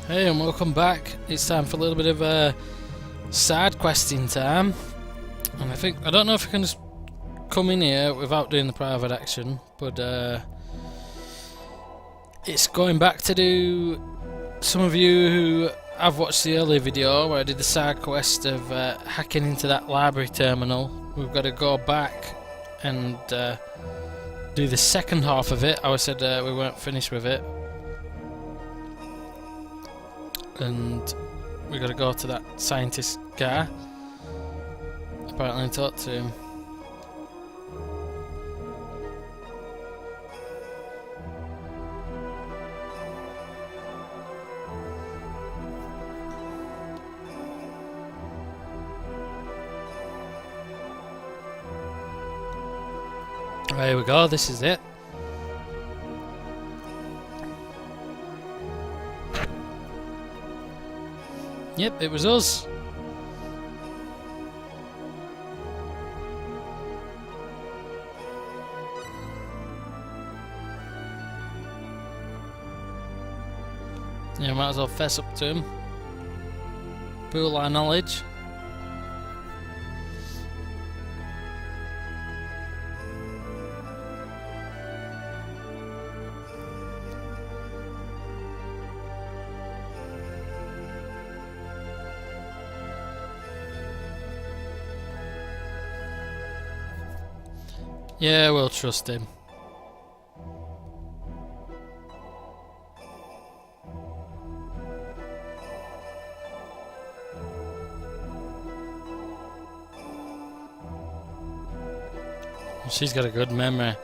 Hey, and welcome back. It's time for a little bit of side questing time. And I don't know if I can just come in here without doing the private action, but it's going back to do some of you who have watched the earlier video where I did the side quest of hacking into that library terminal. We've got to go back and do the second half of it. I said we weren't finished with it. And we got to go to that scientist guy apparently and talk to him. There we go, this is it. Yep, it was us. Yeah, might as well fess up to him. Pool our knowledge. Yeah, we'll trust him. She's got a good memory.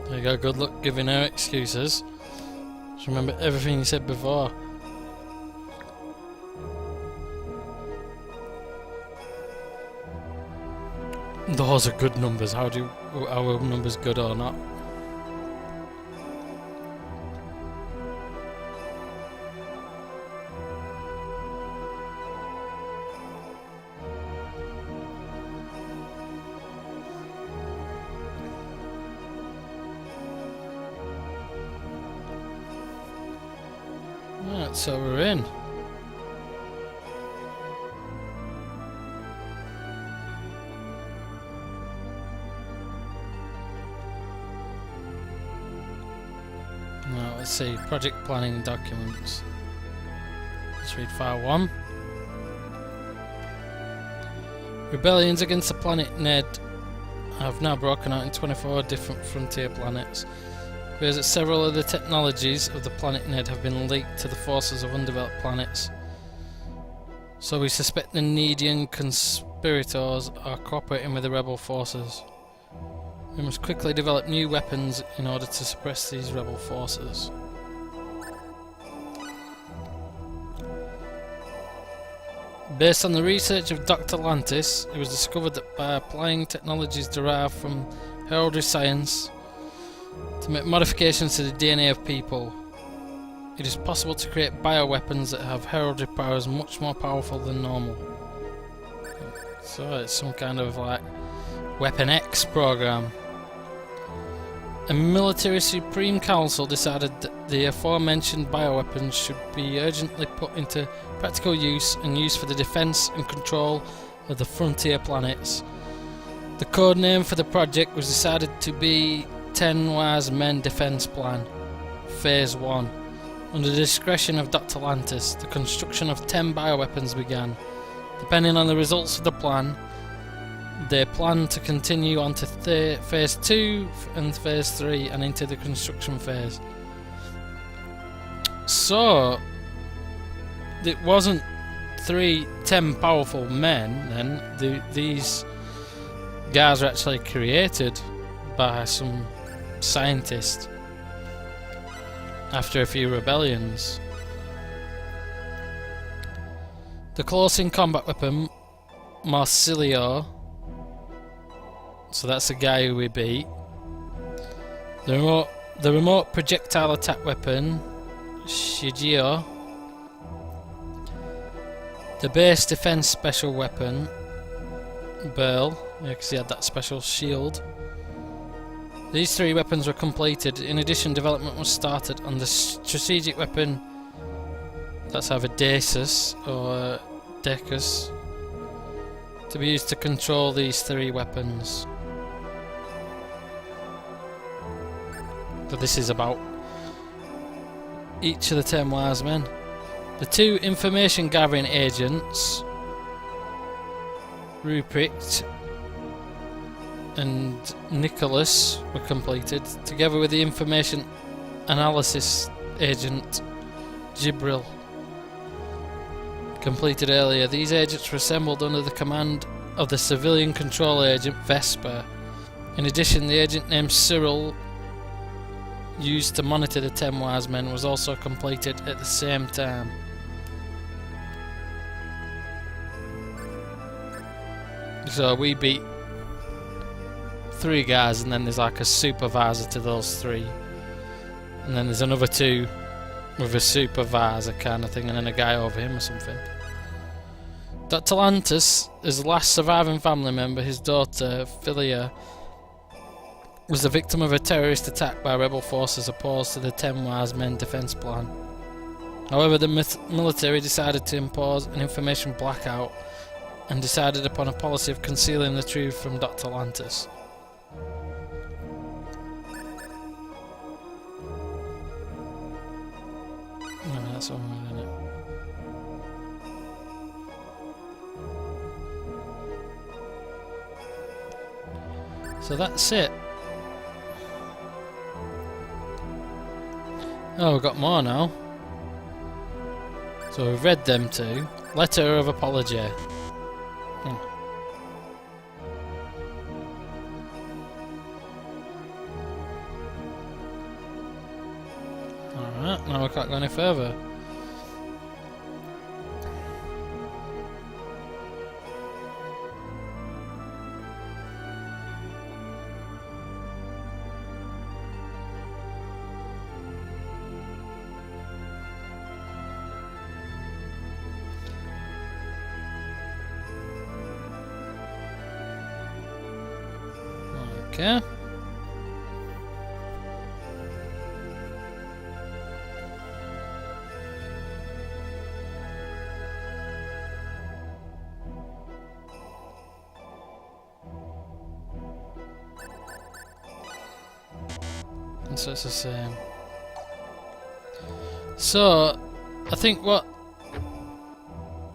There you go, good luck giving her excuses. Just remember everything you said before. Those are good numbers. Are our numbers good or not? Right, so we're in. Now let's see, project planning documents. Let's read file 1. Rebellions against the planet Nede have now broken out in 24 different frontier planets. It appears that several of the technologies of the planet Nede have been leaked to the forces of undeveloped planets. So we suspect the Nedean conspirators are cooperating with the rebel forces. We must quickly develop new weapons in order to suppress these rebel forces. Based on the research of Dr. Lantis, it was discovered that by applying technologies derived from heraldry science to make modifications to the DNA of people, it is possible to create bioweapons that have heraldry powers much more powerful than normal. So it's some kind of like Weapon X program. A military Supreme Council decided that the aforementioned bioweapons should be urgently put into practical use and used for the defence and control of the frontier planets. The code name for the project was decided to be 10 Wise Men Defence Plan, Phase 1. Under the discretion of Dr. Lantis, the construction of 10 bioweapons began. Depending on the results of the plan, they plan to continue on to Phase 2 and Phase 3 and into the construction phase. So, it wasn't 10 powerful men then. These guys are actually created by some scientist after a few rebellions. The close-in combat weapon, Marsilio, so that's the guy who we beat. The remote projectile attack weapon, Shigeo. The base defense special weapon, Burl, yeah, because he had that special shield. These 3 weapons were completed. In addition, development was started on the strategic weapon, that's either Dasus or Decus, to be used to control these 3 weapons. So this is about each of the 10 wise men. The 2 information gathering agents, Ruprecht and Nicholas, were completed, together with the information analysis agent, Gibril, completed earlier. These agents were assembled under the command of the civilian control agent, Vesper. In addition, the agent named Cyril, used to monitor the 10 wise men, was also completed at the same time. So we beat 3 guys, and then there's like a supervisor to those 3, and then there's another 2 with a supervisor kind of thing, and then a guy over him or something. Dr. Lantis, his last surviving family member, his daughter Philia, was the victim of a terrorist attack by rebel forces opposed to the 10 wise men defence plan. However, the military decided to impose an information blackout and decided upon a policy of concealing the truth from Dr. Lantis. No, that's all right, isn't it? So that's it. Oh, we've got more now. So we've read them 2. Letter of Apology. Alright, now we can't go any further. Okay. And so it's the same. So I think what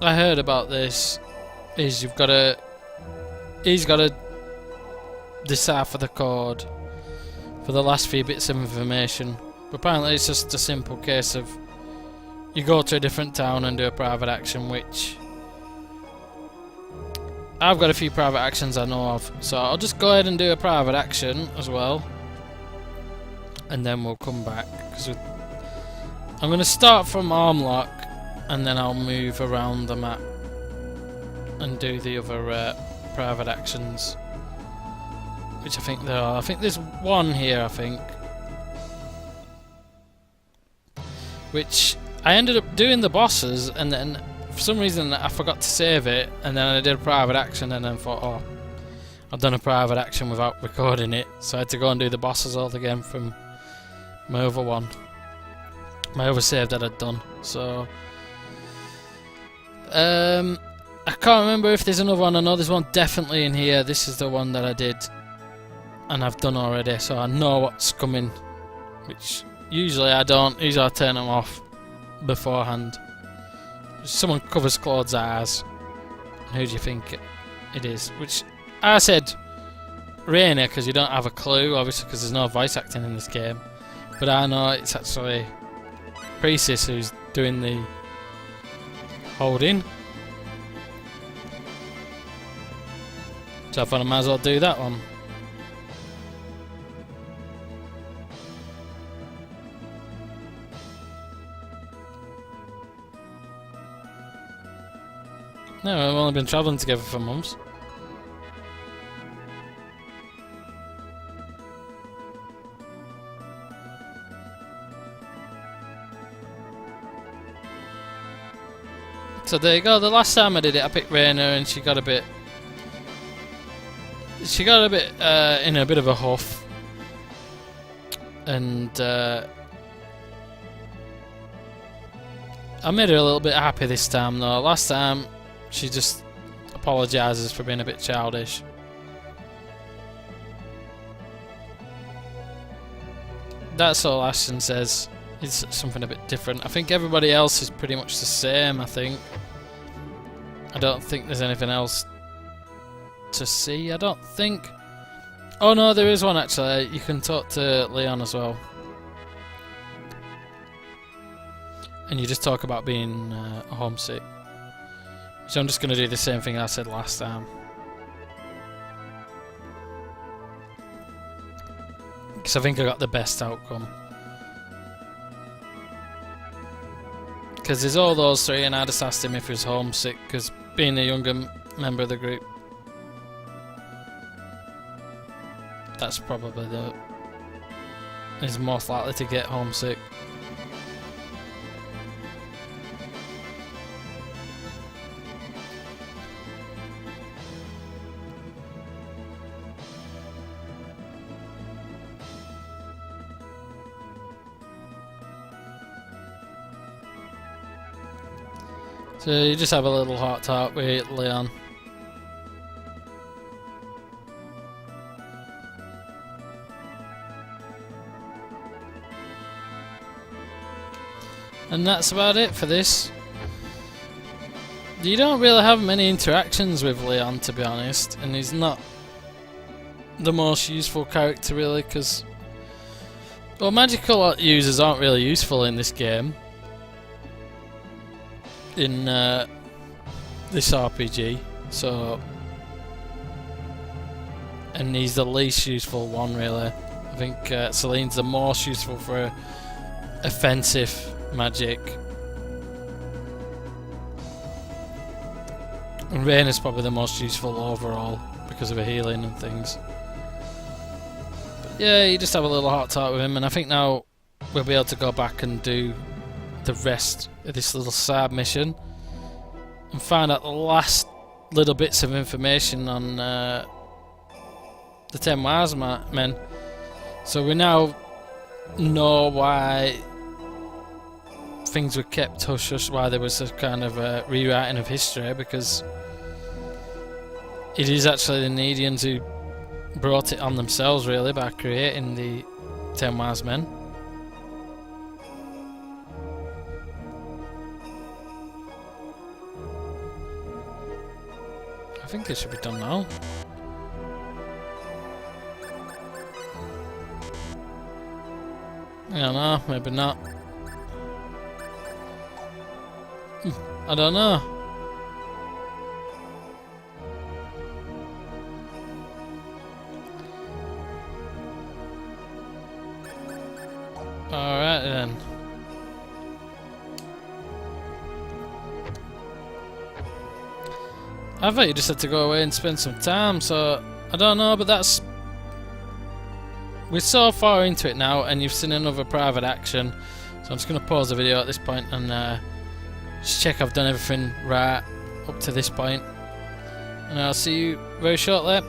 I heard about this is he's got to decipher the code for the last few bits of information. But apparently it's just a simple case of you go to a different town and do a private action, which I've got a few private actions I know of, so I'll just go ahead and do a private action as well, and then we'll come back, because I'm going to start from Armlock and then I'll move around the map and do the other private actions, which I think there are. I think there's one here, I think, which I ended up doing the bosses, and then for some reason I forgot to save it, and then I did a private action and then thought, oh, I've done a private action without recording it, so I had to go and do the bosses all again from my other one, my other save that I'd done. So I can't remember if there's another one. I know there's one definitely in here. This is the one that I did and I've done already, so I know what's coming, which usually I don't. Usually I turn them off beforehand. Someone covers Claude's eyes. Who do you think it is? Which I said Rainer, because you don't have a clue, obviously, because there's no voice acting in this game. But I know it's actually Priestess who's doing the holding. So I thought I might as well do that one. No, we've only been travelling together for months. So there you go. The last time I did it, I picked Rainer, and she got a bit. In a bit of a huff, And I made her a little bit happy this time though. Last time she just apologises for being a bit childish. That's all Ashton says. It's something a bit different. I think everybody else is pretty much the same, I think. I don't think there's anything else to see, I don't think. Oh no, there is one actually. You can talk to Leon as well. And you just talk about being homesick. So I'm just going to do the same thing I said last time. Because I think I got the best outcome. Because there's all those three, and I just asked him if he was homesick, because being a younger member of the group, that's probably is most likely to get homesick. So you just have a little heart talk with Leon. And that's about it for this. You don't really have many interactions with Leon, to be honest, and he's not the most useful character really, because well, magical users aren't really useful in this game. In this RPG, so, and he's the least useful one really. I think Celine's the most useful for offensive magic, and Rain is probably the most useful overall because of her healing and things. But yeah, you just have a little heart talk with him, and I think now we'll be able to go back and do the rest of this little side mission and find out the last little bits of information on the 10 Wise Men. So we now know why things were kept hush-hush, why there was a kind of rewriting of history, because it is actually the Nedians who brought it on themselves really by creating the 10 Wise Men. I think this should be done now. I don't know, maybe not. I don't know. Alright then. I thought you just had to go away and spend some time, so I don't know, but that's... We're so far into it now, and you've seen another private action, so I'm just going to pause the video at this point and just check I've done everything right up to this point. And I'll see you very shortly.